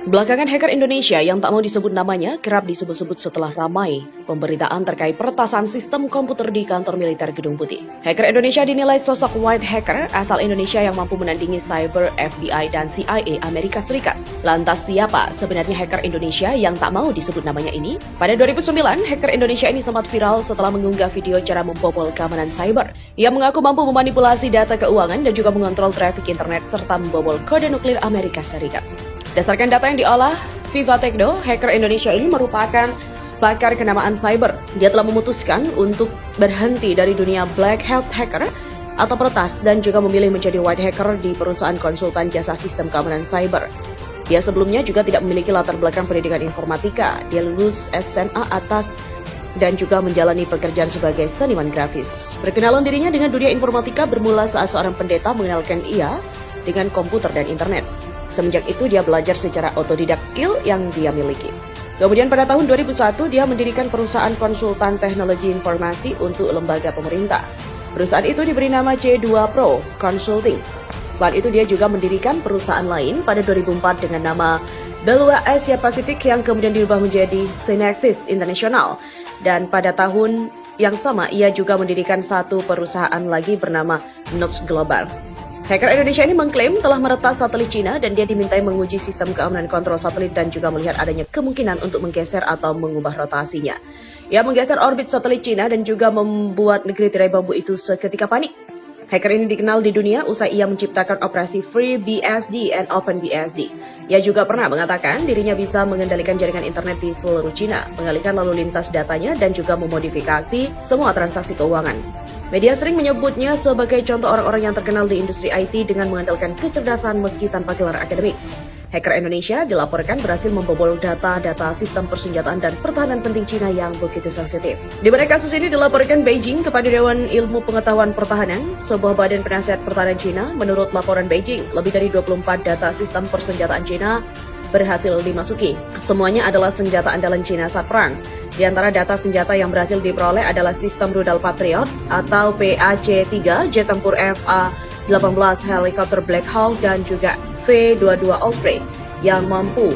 Belakangan hacker Indonesia yang tak mau disebut namanya kerap disebut-sebut setelah ramai pemberitaan terkait peretasan sistem komputer di kantor militer Gedung Putih. Hacker Indonesia dinilai sosok white hacker asal Indonesia yang mampu menandingi cyber FBI dan CIA Amerika Serikat. Lantas siapa sebenarnya hacker Indonesia yang tak mau disebut namanya ini? Pada 2009, hacker Indonesia ini sempat viral setelah mengunggah video cara membobol keamanan cyber. Ia mengaku mampu memanipulasi data keuangan dan juga mengontrol trafik internet serta membobol kode nuklir Amerika Serikat. Berdasarkan data yang diolah Viva Techno, hacker Indonesia ini merupakan pakar kenamaan cyber. Dia telah memutuskan untuk berhenti dari dunia black hat hacker atau peretas dan juga memilih menjadi white hacker di perusahaan konsultan jasa sistem keamanan cyber. Dia sebelumnya juga tidak memiliki latar belakang pendidikan informatika. Dia lulus SMA atas dan juga menjalani pekerjaan sebagai seniman grafis. Perkenalan dirinya dengan dunia informatika bermula saat seorang pendeta mengenalkan ia dengan komputer dan internet. Semenjak itu dia belajar secara otodidak skill yang dia miliki. Kemudian pada tahun 2001 dia mendirikan perusahaan konsultan teknologi informasi untuk lembaga pemerintah. Perusahaan itu diberi nama C2 Pro Consulting. Selain itu dia juga mendirikan perusahaan lain pada 2004 dengan nama Belua Asia Pacific yang kemudian diubah menjadi Synexis International. Dan pada tahun yang sama ia juga mendirikan satu perusahaan lagi bernama Notes Global. Hacker Indonesia ini mengklaim telah meretas satelit Cina dan dia dimintai menguji sistem keamanan kontrol satelit dan juga melihat adanya kemungkinan untuk menggeser atau mengubah rotasinya. Ia menggeser orbit satelit Cina dan juga membuat negeri tirai bambu itu seketika panik. Hacker ini dikenal di dunia usai ia menciptakan operasi FreeBSD and OpenBSD. Ia juga pernah mengatakan dirinya bisa mengendalikan jaringan internet di seluruh Cina, mengalihkan lalu lintas datanya dan juga memodifikasi semua transaksi keuangan. Media sering menyebutnya sebagai contoh orang-orang yang terkenal di industri IT dengan mengandalkan kecerdasan meski tanpa gelar akademik. Hacker Indonesia dilaporkan berhasil membobol data-data sistem persenjataan dan pertahanan penting Cina yang begitu sensitif. Di mana kasus ini dilaporkan Beijing kepada Dewan Ilmu Pengetahuan Pertahanan, sebuah badan penasihat pertahanan Cina. Menurut laporan Beijing, lebih dari 24 data sistem persenjataan Cina berhasil dimasuki. Semuanya adalah senjata andalan Cina saat perang. Di antara data senjata yang berhasil diperoleh adalah sistem rudal Patriot atau PAC-3, jet tempur FA-18 helikopter Black Hawk dan juga V-22 Osprey yang mampu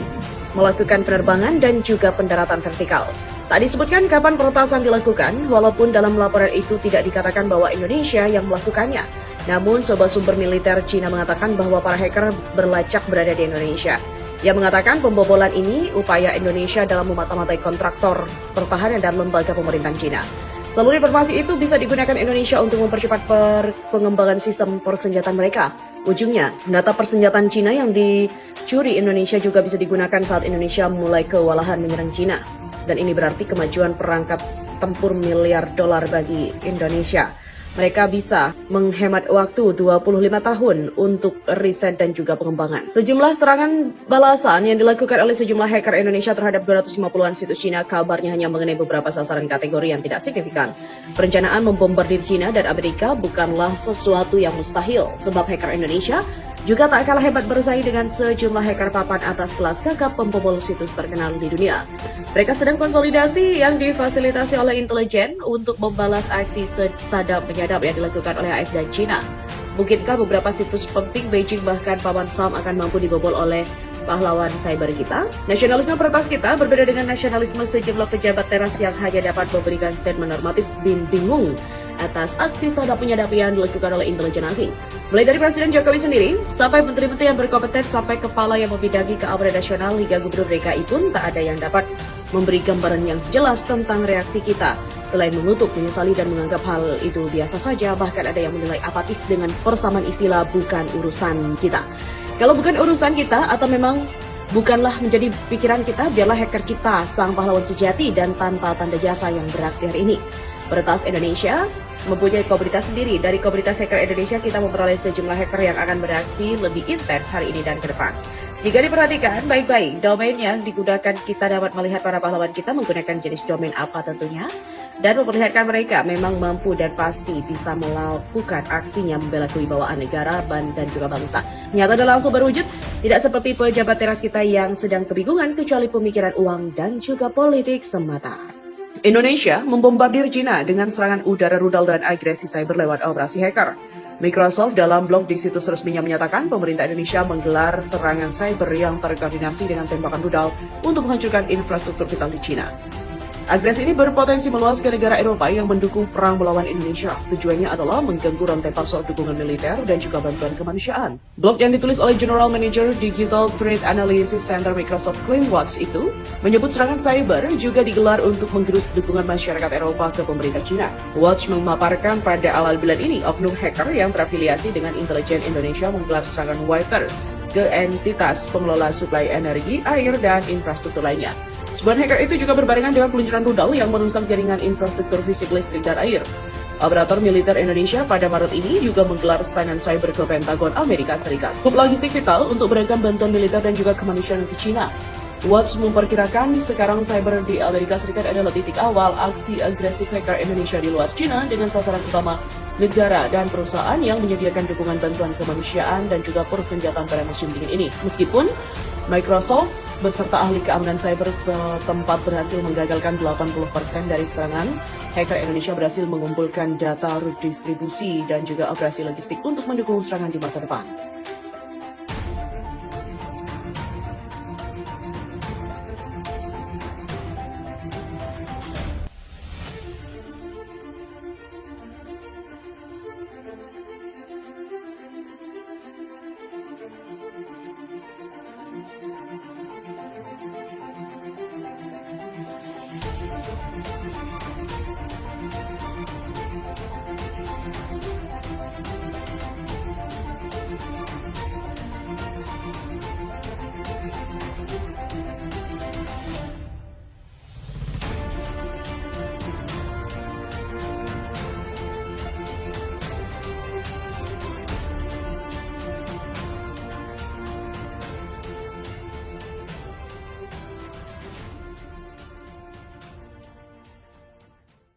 melakukan penerbangan dan juga pendaratan vertikal. Tak disebutkan kapan peretasan dilakukan, walaupun dalam laporan itu tidak dikatakan bahwa Indonesia yang melakukannya. Namun, sebuah sumber militer Cina mengatakan bahwa para hacker berlacak berada di Indonesia. Ia mengatakan pembobolan ini upaya Indonesia dalam memata-matai kontraktor pertahanan dan lembaga pemerintahan Cina. Seluruh informasi itu bisa digunakan Indonesia untuk mempercepat pengembangan sistem persenjataan mereka. Ujungnya, data persenjataan Cina yang dicuri Indonesia juga bisa digunakan saat Indonesia mulai kewalahan menyerang Cina. Dan ini berarti kemajuan perangkat tempur miliar dolar bagi Indonesia. Mereka bisa menghemat waktu 25 tahun untuk riset dan juga pengembangan. Sejumlah serangan balasan yang dilakukan oleh sejumlah hacker Indonesia terhadap 250-an situs Cina kabarnya hanya mengenai beberapa sasaran kategori yang tidak signifikan. Perencanaan membombardir Cina dan Amerika bukanlah sesuatu yang mustahil, sebab hacker Indonesia juga tak kalah hebat bersaing dengan sejumlah hacker papan atas kelas kakap pembobol situs terkenal di dunia. Mereka sedang konsolidasi yang difasilitasi oleh intelijen untuk membalas aksi sadap menyadap yang dilakukan oleh AS dan Cina. Mungkinkah beberapa situs penting Beijing bahkan paman Sam akan mampu dibobol oleh pahlawan cyber kita? Nasionalisme peretas kita berbeda dengan nasionalisme sejumlah pejabat teras yang hanya dapat memberikan statement normatif bingung atas aksi sadap menyadap yang dilakukan oleh intelijen asing. Mulai dari Presiden Jokowi sendiri, sampai menteri-menteri yang berkompeten, sampai kepala yang membidangi keamanan nasional hingga Gubernur DKI pun tak ada yang dapat memberi gambaran yang jelas tentang reaksi kita. Selain mengutuk, menyesali dan menganggap hal itu biasa saja, bahkan ada yang menilai apatis dengan persamaan istilah bukan urusan kita. Kalau bukan urusan kita atau memang bukanlah menjadi pikiran kita, biarlah hacker kita sang pahlawan sejati dan tanpa tanda jasa yang beraksi hari ini. Peretas Indonesia mempunyai komunitas sendiri. Dari komunitas hacker Indonesia kita memperoleh sejumlah hacker yang akan beraksi lebih intens hari ini dan ke depan. Jika diperhatikan baik-baik, domain yang digunakan kita dapat melihat para pahlawan kita menggunakan jenis domain apa tentunya, dan memperlihatkan mereka memang mampu dan pasti bisa melakukan aksinya membela kewibawaan negara dan juga bangsa. Nyata dan langsung berwujud, tidak seperti pejabat teras kita yang sedang kebingungan kecuali pemikiran uang dan juga politik semata. Indonesia membombardir Cina dengan serangan udara rudal dan agresi cyber lewat operasi hacker. Microsoft dalam blog di situs resminya menyatakan pemerintah Indonesia menggelar serangan cyber yang terkoordinasi dengan tembakan rudal untuk menghancurkan infrastruktur vital di China. Agresi ini berpotensi meluas ke negara Eropa yang mendukung perang melawan Indonesia. Tujuannya adalah mengganggu rantai pasok dukungan militer dan juga bantuan kemanusiaan. Blog yang ditulis oleh General Manager Digital Threat Analysis Center Microsoft ClaimWatch itu menyebut serangan cyber juga digelar untuk menggerus dukungan masyarakat Eropa ke pemerintah China. Watch memaparkan pada awal bulan ini oknum hacker yang terafiliasi dengan intelijen Indonesia menggelar serangan wiper ke entitas pengelola suplai energi, air, dan infrastruktur lainnya. Sebuah hacker itu juga berbarengan dengan peluncuran rudal yang merusak jaringan infrastruktur fisik listrik dan air. Operator militer Indonesia pada Maret ini juga menggelar serangan cyber ke Pentagon Amerika Serikat. Hub logistik vital untuk beragam bantuan militer dan juga kemanusiaan ke China. Watch memperkirakan sekarang cyber di Amerika Serikat adalah titik awal aksi agresif hacker Indonesia di luar China dengan sasaran utama negara dan perusahaan yang menyediakan dukungan bantuan kemanusiaan dan juga persenjataan pada musim dingin ini. Meskipun Microsoft beserta ahli keamanan cyber setempat berhasil menggagalkan 80% dari serangan, hacker Indonesia berhasil mengumpulkan data redistribusi dan juga operasi logistik untuk mendukung serangan di masa depan.